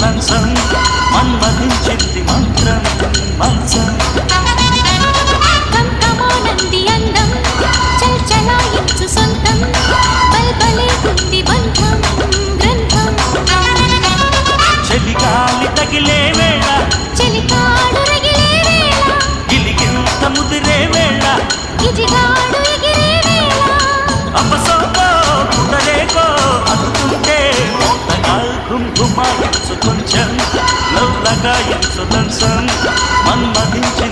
లంచం మన్మధించింది మంత్రం మంచం కంకమానంది అందం చల్చలాయించు సొంతం బల్బలే ఉంది బంధం గ్రంథం చలిగాలి తగిలే వేళ చెలికాడు రగిలే వేళ గిలిగింత ముదిరే వేళ గిజిగాడు ఎగిరే వేళ అపసోకో కుదరేకో అందుకుంటే మోతగా గుంగుమాయించు కొంచెం లవ్లగా ఎంచు లంచం మన్మధించింది